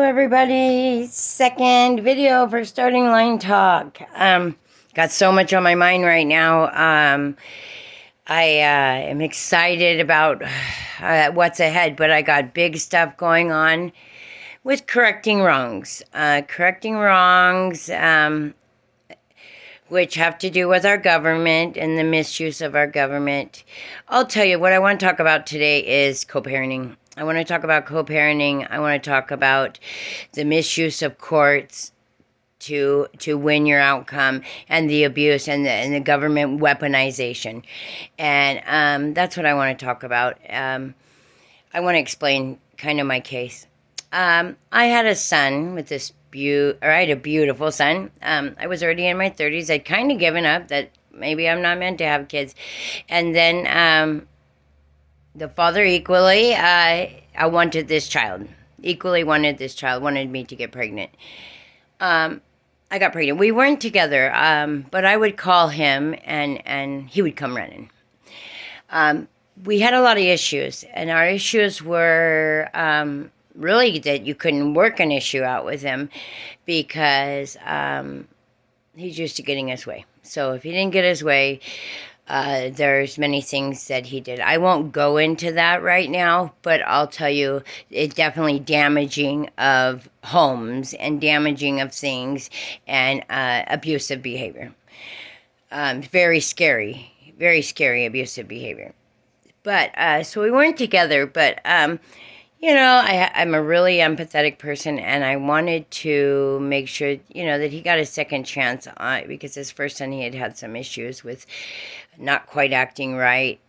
everybody. Second video for Starting Line Talk. Got so much on my mind right now. I am excited about what's ahead, but I got big stuff going on with correcting wrongs. Which have to do with our government and the misuse of our government. I'll tell you, what I want to talk about today is co-parenting. I want to talk about co-parenting. I want to talk about the misuse of courts to win your outcome, and the abuse and the government weaponization. And that's what I want to talk about. I want to explain kind of my case. I had a son with this I had a beautiful son. I was already in my 30s. I'd kind of given up that maybe I'm not meant to have kids. And then the father equally, I wanted this child. Equally wanted this child, wanted me to get pregnant. I got pregnant. We weren't together, but I would call him and he would come running. We had a lot of issues, and our issues were really that you couldn't work an issue out with him because he's used to getting his way. So if he didn't get his way, there's many things that he did. I won't go into that right now, but I'll tell you, it's definitely damaging of homes and damaging of things and abusive behavior. Very scary abusive behavior. But so we weren't together, but I'm a really empathetic person, and I wanted to make sure, that he got a second chance because his first son, he had some issues with not quite acting right.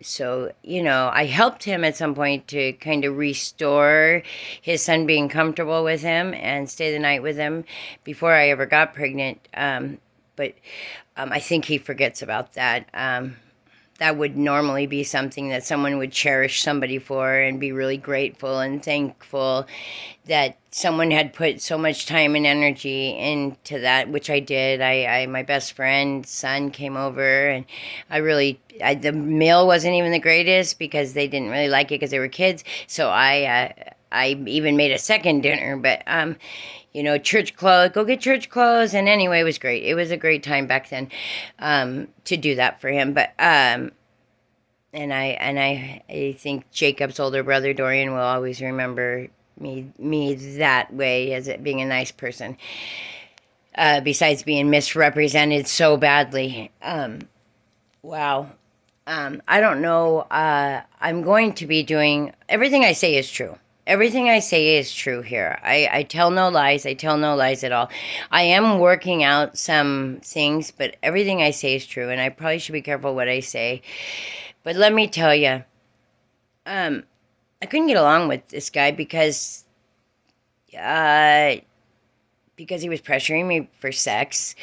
So, I helped him at some point to kind of restore his son being comfortable with him and stay the night with him before I ever got pregnant. But I think he forgets about that. That would normally be something that someone would cherish somebody for and be really grateful and thankful that someone had put so much time and energy into that, which I did. My best friend's son came over, and the meal wasn't even the greatest because they didn't really like it because they were kids. So I even made a second dinner, but church clothes, go get church clothes. And anyway, it was great. It was a great time back then to do that for him. But I think Jacob's older brother, Dorian, will always remember me that way, as it being a nice person. Besides being misrepresented so badly. Wow. I don't know. I'm going to be doing, everything I say is true. Everything I say is true here. I tell no lies. I tell no lies at all. I am working out some things, but everything I say is true, and I probably should be careful what I say. But let me tell you, I couldn't get along with this guy because he was pressuring me for sex,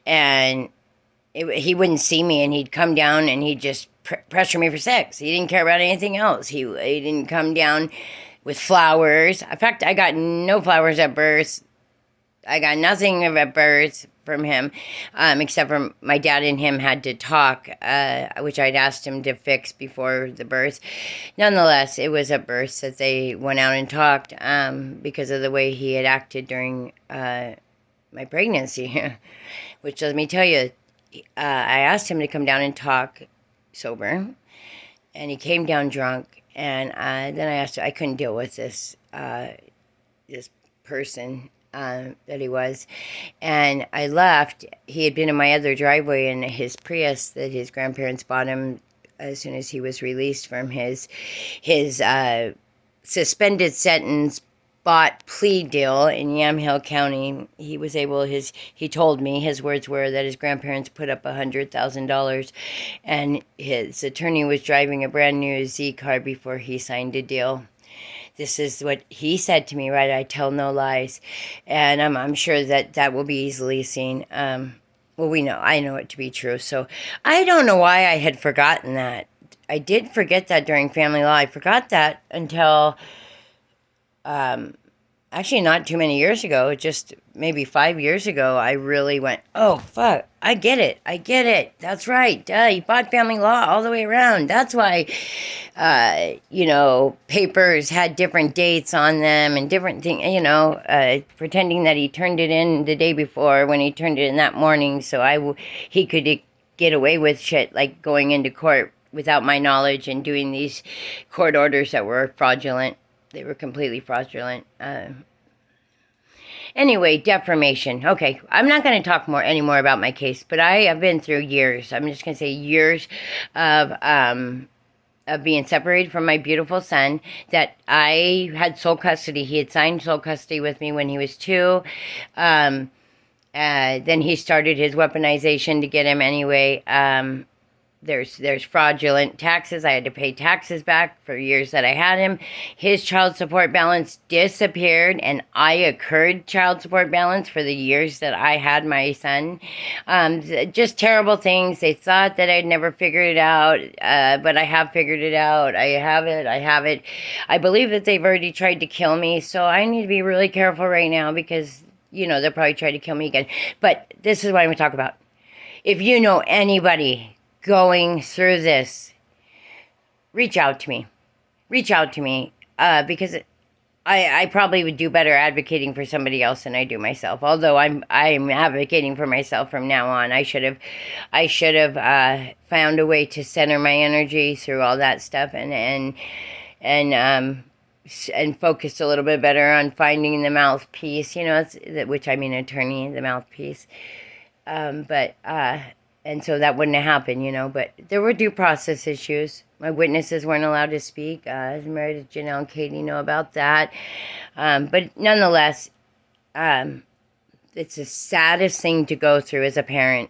and he wouldn't see me, and he'd come down and he'd just pressure me for sex. He didn't care about anything else. He didn't come down with flowers. In fact, I got no flowers at birth. I got nothing at birth from him, except for my dad and him had to talk, which I'd asked him to fix before the birth. Nonetheless, it was at birth that they went out and talked because of the way he had acted during my pregnancy, which let me tell you, I asked him to come down and talk sober, and he came down drunk. And then I asked him, I couldn't deal with this person that he was. And I left. He had been in my other driveway in his Prius that his grandparents bought him as soon as he was released from his suspended sentence bought plea deal in Yamhill County. He told me, his words were that his grandparents put up $100,000, and his attorney was driving a brand new Z car before he signed a deal. This is what he said to me, right? I tell no lies. And I'm sure that will be easily seen. I know it to be true. So I don't know why I had forgotten that. I did forget that during family law. I forgot that until actually not too many years ago, just maybe 5 years ago, I really went, oh, fuck, I get it. I get it. That's right. Duh, you bought family law all the way around. That's why, papers had different dates on them and different things, pretending that he turned it in the day before when he turned it in that morning so he could get away with shit like going into court without my knowledge and doing these court orders that were fraudulent. They were completely fraudulent. Anyway, defamation. Okay, I'm not going to talk anymore about my case, but I have been through years. I'm just going to say years of being separated from my beautiful son. That I had sole custody. He had signed sole custody with me when he was 2. Then he started his weaponization to get him anyway. There's fraudulent taxes. I had to pay taxes back for years that I had him. His child support balance disappeared, and I accrued child support balance for the years that I had my son. Just terrible things. They thought that I'd never figured it out, but I have figured it out. I have it. I believe that they've already tried to kill me, so I need to be really careful right now because, they'll probably try to kill me again. But this is what I'm going to talk about. If you know anybody going through this, reach out to me. Because I probably would do better advocating for somebody else than I do myself. Although I'm advocating for myself from now on. I should have found a way to center my energy through all that stuff and focus a little bit better on finding the mouthpiece. Which I mean attorney, the mouthpiece. And so that wouldn't have happened, but there were due process issues. My witnesses weren't allowed to speak. I was married to Janelle and Katie, know about that. But nonetheless, it's the saddest thing to go through as a parent,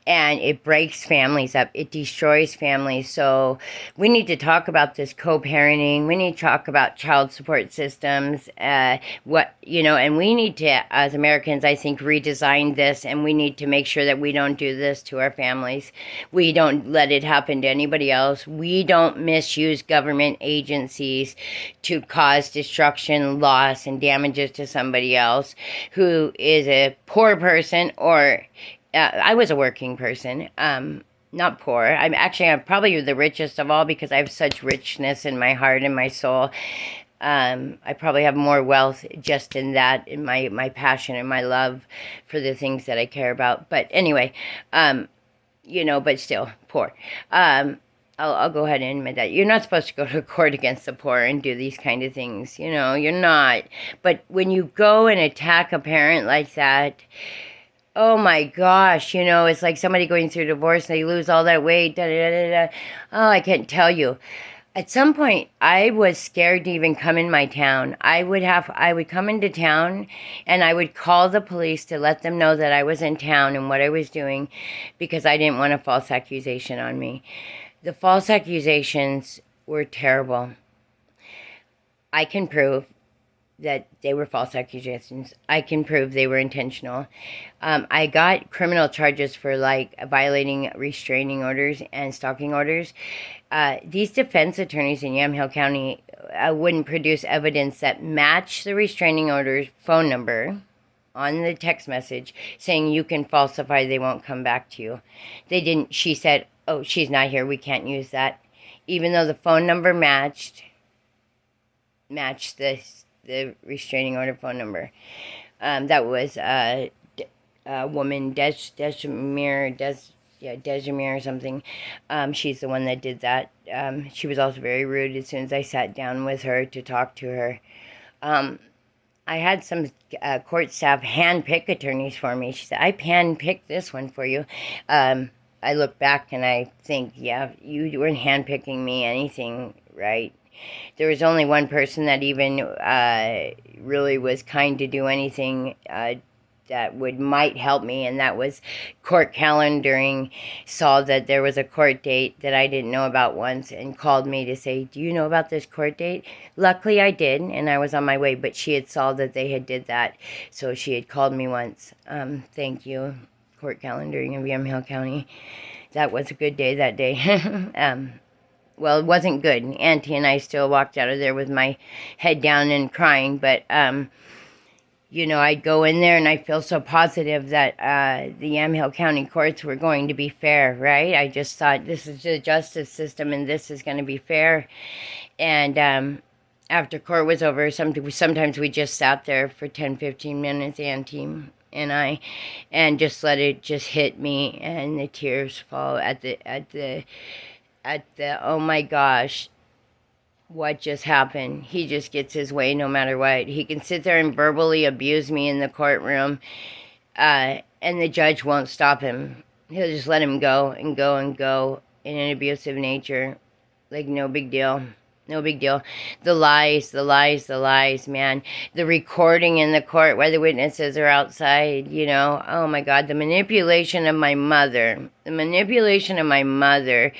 and it breaks families up. It destroys families. So we need to talk about this co-parenting. We need to talk about child support systems. And we need to, as Americans, I think, redesign this, and we need to make sure that we don't do this to our families. We don't let it happen to anybody else. We don't misuse government agencies to cause destruction, loss, and damages to somebody else who is a poor person, or I was a working person, not poor. I'm probably the richest of all because I have such richness in my heart and my soul. I probably have more wealth just in that, in my passion and my love for the things that I care about. But anyway, but still poor. I'll go ahead and admit that. You're not supposed to go to court against the poor and do these kind of things. You're not. But when you go and attack a parent like that, oh my gosh, it's like somebody going through divorce and they lose all that weight. Da, da, da, da. Oh, I can't tell you. At some point, I was scared to even come in my town. I would come into town and I would call the police to let them know that I was in town and what I was doing because I didn't want a false accusation on me. The false accusations were terrible. I can prove that they were false accusations. I can prove they were intentional. I got criminal charges for violating restraining orders and stalking orders. These defense attorneys in Yamhill County wouldn't produce evidence that matched the restraining order's phone number on the text message saying you can falsify, they won't come back to you. They didn't. She said, oh, she's not here, we can't use that. Even though the phone number matched the restraining order phone number. That was a woman, Desimir or something. She's the one that did that. She was also very rude as soon as I sat down with her to talk to her. I had some court staff hand-pick attorneys for me. She said, I hand-picked this one for you. I look back and I think, yeah, you weren't handpicking me anything, right? There was only one person that even really was kind to do anything that might help me, and that was court calendaring. Saw that there was a court date that I didn't know about once and called me to say, do you know about this court date? Luckily I did, and I was on my way, but she had saw that they had did that, so she had called me once. Thank you, court calendaring in Yamhill County. That was a good day that day. Well, it wasn't good. Auntie and I still walked out of there with my head down and crying, but I'd go in there and I feel so positive that the Yamhill County courts were going to be fair, right? I just thought this is the justice system and this is going to be fair. And after court was over, sometimes we just sat there for 10, 15 minutes, team and I, and just let it just hit me, and the tears fall at the oh my gosh, what just happened. He just gets his way no matter what. He can sit there and verbally abuse me in the courtroom, and the judge won't stop him. He'll just let him go and go and go in an abusive nature. Like, no big deal. No big deal. The lies, man. The recording in the court while the witnesses are outside, Oh my God, the manipulation of my mother. The manipulation of my mother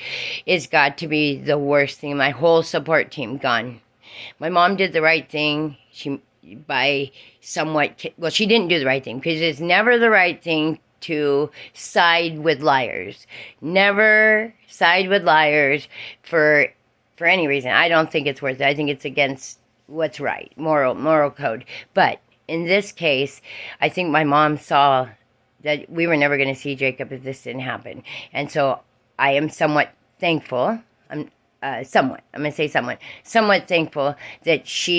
is got to be the worst thing. My whole support team gone. My mom did the right thing. She didn't do the right thing, because it's never the right thing to side with liars. Never side with liars for any reason. I don't think it's worth it. I think it's against what's right, moral code. But in this case, I think my mom saw that we were never going to see Jacob if this didn't happen. And so I am somewhat thankful. I'm going to say somewhat thankful that she